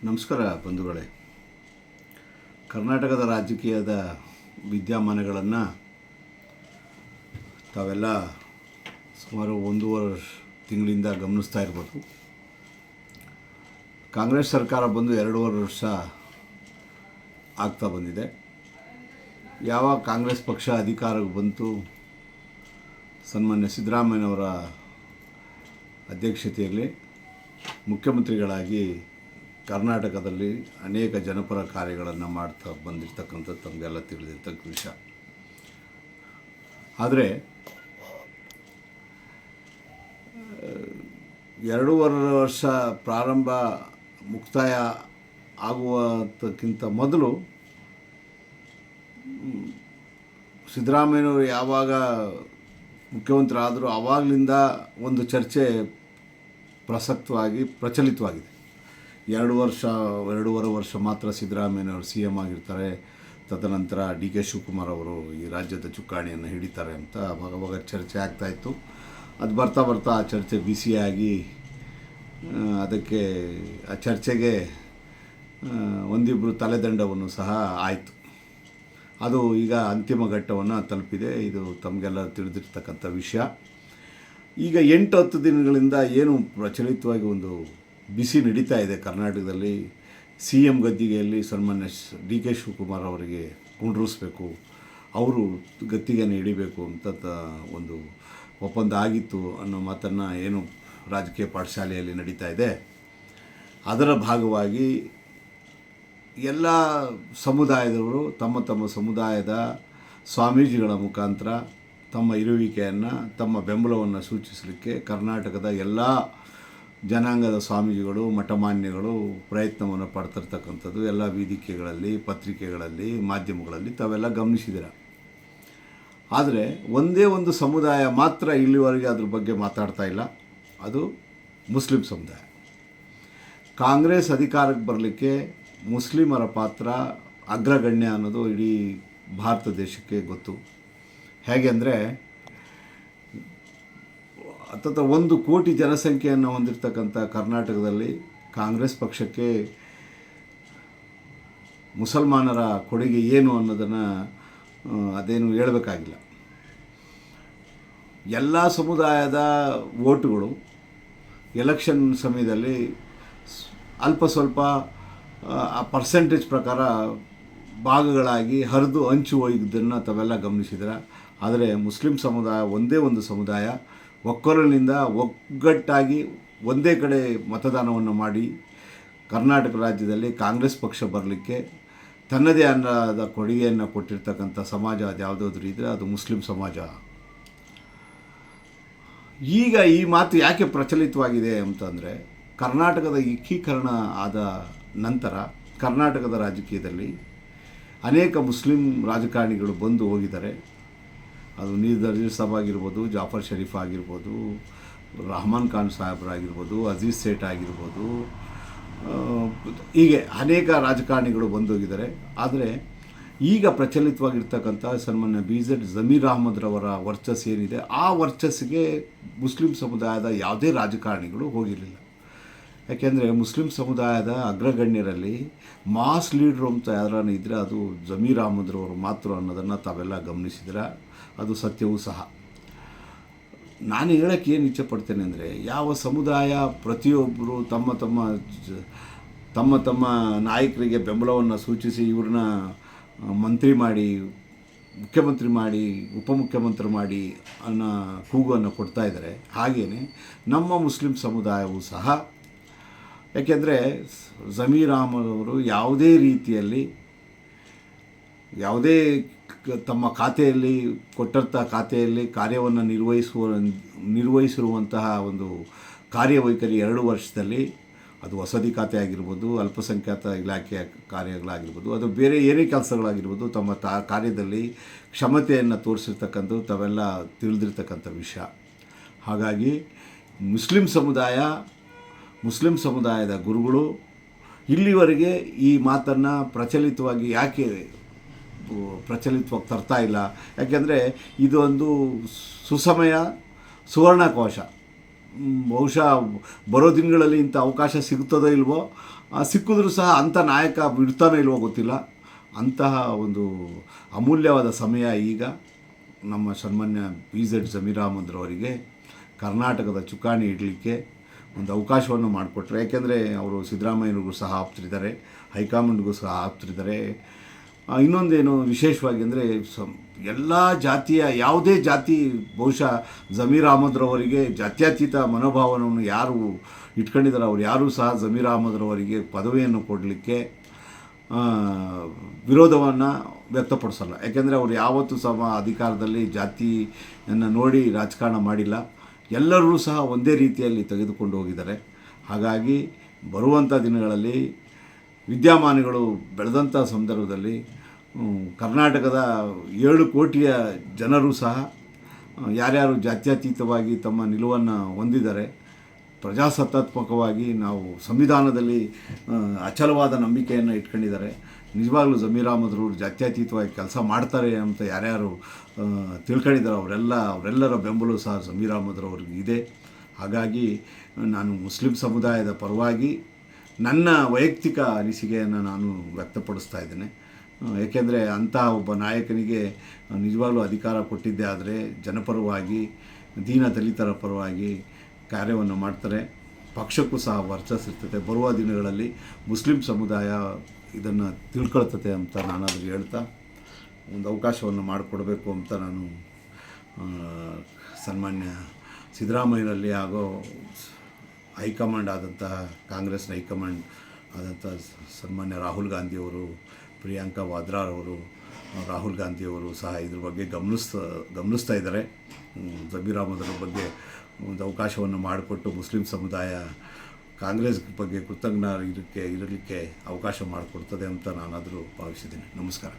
ನಮಸ್ಕಾರ ಬಂಧುಗಳೇ. ಕರ್ನಾಟಕದ ರಾಜಕೀಯದ ವಿದ್ಯಮಾನಗಳನ್ನು ತಾವೆಲ್ಲ ಸುಮಾರು 1.5 ತಿಂಗಳಿಂದ ಗಮನಿಸ್ತಾ ಇರ್ಬೋದು. ಕಾಂಗ್ರೆಸ್ ಸರ್ಕಾರ ಬಂದು 2.5 ವರ್ಷ ಆಗ್ತಾ ಬಂದಿದೆ. ಯಾವಾಗ ಕಾಂಗ್ರೆಸ್ ಪಕ್ಷ ಅಧಿಕಾರಕ್ಕೆ ಬಂತು, ಸನ್ಮಾನ್ಯ ಸಿದ್ದರಾಮಯ್ಯನವರ ಅಧ್ಯಕ್ಷತೆಯಲ್ಲಿ ಮುಖ್ಯಮಂತ್ರಿಗಳಾಗಿ ಕರ್ನಾಟಕದಲ್ಲಿ ಅನೇಕ ಜನಪರ ಕಾರ್ಯಗಳನ್ನು ಮಾಡ್ತಾ ಬಂದಿರತಕ್ಕಂಥದ್ದು ತಮಗೆಲ್ಲ ತಿಳಿದಿರ್ತಕ್ಕ ವಿಷಯ. ಆದರೆ 2.5 ವರ್ಷ ಪ್ರಾರಂಭ ಮುಕ್ತಾಯ ಆಗುವುದಕ್ಕಿಂತ ಮೊದಲು ಸಿದ್ದರಾಮಯ್ಯನವರು ಯಾವಾಗ ಮುಖ್ಯಮಂತ್ರಿ ಆದರೂ ಆವಾಗಲಿಂದ ಒಂದು ಚರ್ಚೆ ಪ್ರಚಲಿತವಾಗಿದೆ. 2.5 ವರ್ಷ ಮಾತ್ರ ಸಿದ್ದರಾಮಯ್ಯನವರು ಸಿ ಎಮ್ ಆಗಿರ್ತಾರೆ, ತದನಂತರ ಡಿ ಕೆ ಶಿವಕುಮಾರ್ ಅವರು ಈ ರಾಜ್ಯದ ಚುಕ್ಕಾಣಿಯನ್ನು ಹಿಡಿತಾರೆ ಅಂತ ಅವಾಗ ಚರ್ಚೆ ಆಗ್ತಾಯಿತ್ತು. ಅದು ಬರ್ತಾ ಆ ಚರ್ಚೆ ಬಿಸಿಯಾಗಿ ಅದಕ್ಕೆ ಆ ಚರ್ಚೆಗೆ ಒಂದಿಬ್ಬರು ತಲೆದಂಡವನ್ನು ಸಹ ಆಯಿತು. ಅದು ಈಗ ಅಂತಿಮ ಘಟ್ಟವನ್ನು ತಲುಪಿದೆ. ಇದು ತಮಗೆಲ್ಲ ತಿಳಿದಿರ್ತಕ್ಕಂಥ ವಿಷಯ. ಈಗ 8-10 ದಿನಗಳಿಂದ ಏನು ಪ್ರಚಲಿತವಾಗಿ ಒಂದು ಬಿಸಿ ನಡೀತಾ ಇದೆ ಕರ್ನಾಟಕದಲ್ಲಿ. ಸಿ ಎಮ್ ಗದ್ದಿಗೆಯಲ್ಲಿ ಸನ್ಮಾನ್ಯ ಡಿ ಕೆ ಶಿವಕುಮಾರ್ ಅವರಿಗೆ ಕುಂಡ್ರಿಸ್ಬೇಕು, ಅವರು ಗದ್ದಿಗೆಯನ್ನು ಹಿಡಿಬೇಕು ಅಂತ ಒಂದು ಒಪ್ಪಂದ ಆಗಿತ್ತು ಅನ್ನೋ ಮಾತನ್ನು ಏನು ರಾಜಕೀಯ ಪಾಠಶಾಲೆಯಲ್ಲಿ ನಡೀತಾ ಇದೆ. ಅದರ ಭಾಗವಾಗಿ ಎಲ್ಲ ಸಮುದಾಯದವರು ತಮ್ಮ ಸಮುದಾಯದ ಸ್ವಾಮೀಜಿಗಳ ಮುಖಾಂತರ ತಮ್ಮ ಇರುವಿಕೆಯನ್ನು, ತಮ್ಮ ಬೆಂಬಲವನ್ನು ಸೂಚಿಸಲಿಕ್ಕೆ ಕರ್ನಾಟಕದ ಎಲ್ಲ ಜನಾಂಗದ ಸ್ವಾಮೀಜಿಗಳು, ಮಠಮಾನ್ಯಗಳು ಪ್ರಯತ್ನವನ್ನು ಪಡ್ತಿರ್ತಕ್ಕಂಥದ್ದು ಎಲ್ಲ ವೇದಿಕೆಗಳಲ್ಲಿ, ಪತ್ರಿಕೆಗಳಲ್ಲಿ, ಮಾಧ್ಯಮಗಳಲ್ಲಿ ತಾವೆಲ್ಲ ಗಮನಿಸಿದ್ದೀರ. ಆದರೆ ಒಂದೇ ಒಂದು ಸಮುದಾಯ ಮಾತ್ರ ಇಲ್ಲಿವರೆಗೆ ಅದ್ರ ಬಗ್ಗೆ ಮಾತಾಡ್ತಾ ಇಲ್ಲ. ಅದು ಮುಸ್ಲಿಂ ಸಮುದಾಯ. ಕಾಂಗ್ರೆಸ್ ಅಧಿಕಾರಕ್ಕೆ ಬರಲಿಕ್ಕೆ ಮುಸ್ಲಿಮರ ಪಾತ್ರ ಅಗ್ರಗಣ್ಯ ಅನ್ನೋದು ಇಡೀ ಭಾರತ ದೇಶಕ್ಕೆ ಗೊತ್ತು. ಹೇಗೆ ಅಂದರೆ ಹತ್ತತ್ರ 1 ಕೋಟಿ ಜನಸಂಖ್ಯೆಯನ್ನು ಹೊಂದಿರತಕ್ಕಂಥ ಕರ್ನಾಟಕದಲ್ಲಿ ಕಾಂಗ್ರೆಸ್ ಪಕ್ಷಕ್ಕೆ ಮುಸಲ್ಮಾನರ ಕೊಡುಗೆ ಏನು ಅನ್ನೋದನ್ನು ಅದೇನು ಹೇಳಬೇಕಾಗಿಲ್ಲ. ಎಲ್ಲ ಸಮುದಾಯದ ವೋಟುಗಳು ಎಲೆಕ್ಷನ್ ಸಮಯದಲ್ಲಿ ಅಲ್ಪ ಸ್ವಲ್ಪ ಆ ಪರ್ಸೆಂಟೇಜ್ ಪ್ರಕಾರ ಭಾಗಗಳಾಗಿ ಹರಿದು ಹಂಚು ಹೋಗಿದ್ದನ್ನು ತಾವೆಲ್ಲ ಗಮನಿಸಿದ್ರೆ. ಆದರೆ ಮುಸ್ಲಿಂ ಸಮುದಾಯ ಒಂದೇ ಒಂದು ಸಮುದಾಯ ಒಕ್ಕೊರಲಿನಿಂದ ಒಗ್ಗಟ್ಟಾಗಿ ಒಂದೇ ಕಡೆ ಮತದಾನವನ್ನು ಮಾಡಿ ಕರ್ನಾಟಕ ರಾಜ್ಯದಲ್ಲಿ ಕಾಂಗ್ರೆಸ್ ಪಕ್ಷ ಬರಲಿಕ್ಕೆ ತನ್ನದೇ ಅನ್ನದ ಕೊಡುಗೆಯನ್ನು ಕೊಟ್ಟಿರ್ತಕ್ಕಂಥ ಸಮಾಜ ಅದು ಯಾವುದಾದ್ರೂ ಇದ್ದರೆ ಅದು ಮುಸ್ಲಿಂ ಸಮಾಜ. ಈಗ ಈ ಮಾತು ಯಾಕೆ ಪ್ರಚಲಿತವಾಗಿದೆ ಅಂತಂದರೆ, ಕರ್ನಾಟಕದ ಏಕೀಕರಣ ಆದ ನಂತರ ಕರ್ನಾಟಕದ ರಾಜಕೀಯದಲ್ಲಿ ಅನೇಕ ಮುಸ್ಲಿಂ ರಾಜಕಾರಣಿಗಳು ಬಂದು ಹೋಗಿದ್ದಾರೆ. ಅದು ನೀರ್ ಸಾಬ್ ಆಗಿರ್ಬೋದು, ಜಾಫರ್ ಶರೀಫ್ ಆಗಿರ್ಬೋದು, ರಹಮಾನ್ ಖಾನ್ ಸಾಹೇಬ್ರಾಗಿರ್ಬೋದು, ಅಜೀಜ್ ಸೇಠ್ ಆಗಿರ್ಬೋದು, ಹೀಗೆ ಅನೇಕ ರಾಜಕಾರಣಿಗಳು ಬಂದೋಗಿದ್ದಾರೆ. ಆದರೆ ಈಗ ಪ್ರಚಲಿತವಾಗಿರ್ತಕ್ಕಂಥ ಸನ್ಮಾನ್ಯ ಜಮೀರ್ ಅಹ್ಮದ್ರವರ ವರ್ಚಸ್ಸು ಏನಿದೆ, ಆ ವರ್ಚಸ್ಸಿಗೆ ಮುಸ್ಲಿಂ ಸಮುದಾಯದ ಯಾವುದೇ ರಾಜಕಾರಣಿಗಳು ಹೋಗಿರಲಿಲ್ಲ. ಯಾಕೆಂದರೆ ಮುಸ್ಲಿಂ ಸಮುದಾಯದ ಅಗ್ರಗಣ್ಯರಲ್ಲಿ ಮಾಸ್ ಲೀಡ್ರು ಅಂತ ಯಾರನ್ನ ಇದ್ದರೆ ಅದು ಜಮೀರ್ ಅಹ್ಮದ್ರವರು ಮಾತ್ರ ಅನ್ನೋದನ್ನು ತಾವೆಲ್ಲ ಗಮನಿಸಿದ್ರೆ ಅದು ಸತ್ಯವೂ ಸಹ. ನಾನು ಹೇಳೋಕ್ಕೆ ಏನು ಇಚ್ಛೆಪಡ್ತೇನೆ ಅಂದರೆ, ಯಾವ ಸಮುದಾಯ ಪ್ರತಿಯೊಬ್ಬರು ತಮ್ಮ ನಾಯಕರಿಗೆ ಬೆಂಬಲವನ್ನು ಸೂಚಿಸಿ ಇವ್ರನ್ನ ಮಂತ್ರಿ ಮಾಡಿ, ಮುಖ್ಯಮಂತ್ರಿ ಮಾಡಿ, ಉಪಮುಖ್ಯಮಂತ್ರಿ ಮಾಡಿ ಅನ್ನೋ ಕೂಗನ್ನು ಕೊಡ್ತಾ ಇದ್ದಾರೆ. ಹಾಗೆಯೇ ನಮ್ಮ ಮುಸ್ಲಿಂ ಸಮುದಾಯವೂ ಸಹ, ಯಾಕೆಂದರೆ ಜಮೀರ್ ಅಹ್ಮದ್ ಅವರು ಯಾವುದೇ ರೀತಿಯಲ್ಲಿ ಯಾವುದೇ ತಮ್ಮ ಖಾತೆಯಲ್ಲಿ ಕೊಟ್ಟಂಥ ಖಾತೆಯಲ್ಲಿ ಕಾರ್ಯವನ್ನು ನಿರ್ವಹಿಸಿರುವಂತಹ ಒಂದು ಕಾರ್ಯವೈಖರಿ 2 ವರ್ಷದಲ್ಲಿ, ಅದು ವಸತಿ ಖಾತೆ ಆಗಿರ್ಬೋದು, ಅಲ್ಪಸಂಖ್ಯಾತ ಇಲಾಖೆಯ ಕಾರ್ಯಗಳಾಗಿರ್ಬೋದು, ಅದು ಬೇರೆ ಏನೇ ಕೆಲಸಗಳಾಗಿರ್ಬೋದು, ತಮ್ಮ ಕಾರ್ಯದಲ್ಲಿ ಕ್ಷಮತೆಯನ್ನು ತೋರಿಸಿರ್ತಕ್ಕಂಥದ್ದು ತಾವೆಲ್ಲ ತಿಳಿದಿರ್ತಕ್ಕಂಥ ವಿಷಯ. ಹಾಗಾಗಿ ಮುಸ್ಲಿಂ ಸಮುದಾಯದ ಗುರುಗಳು ಇಲ್ಲಿವರೆಗೆ ಈ ಮಾತನ್ನು ಪ್ರಚಲಿತವಾಗಿ ಯಾಕೆ ತರ್ತಾ ಇಲ್ಲ? ಯಾಕೆಂದರೆ ಇದೊಂದು ಸುವರ್ಣಕೋಶ. ಬಹುಶಃ ಬರೋ ದಿನಗಳಲ್ಲಿ ಇಂಥ ಅವಕಾಶ ಸಿಗುತ್ತದೋ ಇಲ್ವೋ, ಸಿಕ್ಕಿದ್ರೂ ಸಹ ಅಂಥ ನಾಯಕ ಬಿಡ್ತಾನೋ ಇಲ್ವೋ ಗೊತ್ತಿಲ್ಲ. ಅಂತಹ ಒಂದು ಅಮೂಲ್ಯವಾದ ಸಮಯ ಈಗ ನಮ್ಮ ಸನ್ಮಾನ್ಯ PZ ಜಮೀರ್ ಅಹ್ಮದ್ ಅವರಿಗೆ ಕರ್ನಾಟಕದ ಚುಕ್ಕಾಣಿ ಇಡಲಿಕ್ಕೆ ಒಂದು ಅವಕಾಶವನ್ನು ಮಾಡಿಕೊಟ್ರೆ. ಯಾಕೆಂದರೆ ಅವರು ಸಿದ್ದರಾಮಯ್ಯನಿಗೂ ಸಹ ಆಪ್ತರಿದ್ದಾರೆ, ಹೈಕಮಾಂಡ್ಗೂ ಸಹ ಆಪ್ತರಿದ್ದಾರೆ. ಇನ್ನೊಂದೇನು ವಿಶೇಷವಾಗಿ ಅಂದರೆ ಎಲ್ಲ ಜಾತಿಯ ಯಾವುದೇ ಜಾತಿ ಬಹುಶಃ ಜಮೀರ್ ಅಹ್ಮದ್ರವರಿಗೆ ಜಾತ್ಯತೀತ ಮನೋಭಾವನವನ್ನು ಯಾರು ಇಟ್ಕೊಂಡಿದ್ದಾರೆ ಅವ್ರು ಯಾರೂ ಸಹ ಜಮೀರ್ ಅಹ್ಮದ್ರವರಿಗೆ ಪದವಿಯನ್ನು ಕೊಡಲಿಕ್ಕೆ ವಿರೋಧವನ್ನು ವ್ಯಕ್ತಪಡಿಸಲ್ಲ. ಯಾಕೆಂದರೆ ಅವರು ಯಾವತ್ತೂ ಸಹ ಅಧಿಕಾರದಲ್ಲಿ ಜಾತಿಯನ್ನು ನೋಡಿ ರಾಜಕಾರಣ ಮಾಡಿಲ್ಲ. ಎಲ್ಲರೂ ಸಹ ಒಂದೇ ರೀತಿಯಲ್ಲಿ ತೆಗೆದುಕೊಂಡು ಹೋಗಿದ್ದಾರೆ. ಹಾಗಾಗಿ ಬರುವಂಥ ದಿನಗಳಲ್ಲಿ ವಿದ್ಯಮಾನಗಳು ಬೆಳೆದಂಥ ಸಂದರ್ಭದಲ್ಲಿ ಕರ್ನಾಟಕದ 7 ಕೋಟಿಯ ಜನರು ಸಹ ಯಾರ್ಯಾರು ಜಾತ್ಯತೀತವಾಗಿ ತಮ್ಮ ನಿಲುವನ್ನು ಹೊಂದಿದ್ದಾರೆ, ಪ್ರಜಾಸತ್ತಾತ್ಮಕವಾಗಿ ನಾವು ಸಂವಿಧಾನದಲ್ಲಿ ಅಚಲವಾದ ನಂಬಿಕೆಯನ್ನು ಇಟ್ಕೊಂಡಿದ್ದಾರೆ, ನಿಜವಾಗ್ಲೂ ಜಮೀರ್ ಅಹ್ಮದ್ರವರು ಜಾತ್ಯತೀತವಾಗಿ ಕೆಲಸ ಮಾಡ್ತಾರೆ ಅಂತ ಯಾರ್ಯಾರು ತಿಳ್ಕೊಂಡಿದ್ದಾರೆ ಅವರೆಲ್ಲರ ಬೆಂಬಲ ಸಹ ಜಮೀರ್ ಅಹ್ಮದ್ರವ್ರಿಗೆ ಇದೆ. ಹಾಗಾಗಿ ನಾನು ಮುಸ್ಲಿಂ ಸಮುದಾಯದ ಪರವಾಗಿ ನನ್ನ ವೈಯಕ್ತಿಕ ಅನಿಸಿಕೆಯನ್ನು ನಾನು ವ್ಯಕ್ತಪಡಿಸ್ತಾ ಇದ್ದೇನೆ. ಏಕೆಂದರೆ ಅಂಥ ಒಬ್ಬ ನಾಯಕನಿಗೆ ನಿಜವಾಗ್ಲೂ ಅಧಿಕಾರ ಕೊಟ್ಟಿದ್ದೇ ಆದರೆ ಜನಪರವಾಗಿ ದೀನ ದಲಿತರ ಪರವಾಗಿ ಕಾರ್ಯವನ್ನು ಮಾಡ್ತಾರೆ. ಪಕ್ಷಕ್ಕೂ ಸಹ ವರ್ಚಸ್ಸಿರ್ತದೆ. ಬರುವ ದಿನಗಳಲ್ಲಿ ಮುಸ್ಲಿಂ ಸಮುದಾಯ ಇದನ್ನು ತಿಳ್ಕೊಳ್ತದೆ ಅಂತ ನಾನಾದರೂ ಹೇಳ್ತಾ ಒಂದು ಅವಕಾಶವನ್ನು ಮಾಡಿಕೊಡ್ಬೇಕು ಅಂತ ನಾನು ಸನ್ಮಾನ್ಯ ಸಿದ್ದರಾಮಯ್ಯನಲ್ಲಿ ಹಾಗೂ ಹೈಕಮಾಂಡ್ ಆದಂತಹ ಕಾಂಗ್ರೆಸ್ನ ಹೈಕಮಾಂಡ್ ಆದಂಥ ಸನ್ಮಾನ್ಯ ರಾಹುಲ್ ಗಾಂಧಿಯವರು, ಪ್ರಿಯಾಂಕಾ ವಾದ್ರಾರವರು, ರಾಹುಲ್ ಗಾಂಧಿಯವರು ಸಹ ಇದ್ರ ಬಗ್ಗೆ ಗಮನಿಸ್ತಾ ಇದ್ದಾರೆ. ಜಮೀರ್ ಅಹ್ಮದ್ರ ಬಗ್ಗೆ ಒಂದು ಅವಕಾಶವನ್ನು ಮಾಡಿಕೊಟ್ಟು ಮುಸ್ಲಿಂ ಸಮುದಾಯ ಕಾಂಗ್ರೆಸ್ ಬಗ್ಗೆ ಕೃತಜ್ಞ ಇರಲಿಕ್ಕೆ ಅವಕಾಶ ಮಾಡಿಕೊಡ್ತದೆ ಅಂತ ನಾನಾದರೂ ಭಾವಿಸಿದ್ದೇನೆ. ನಮಸ್ಕಾರ.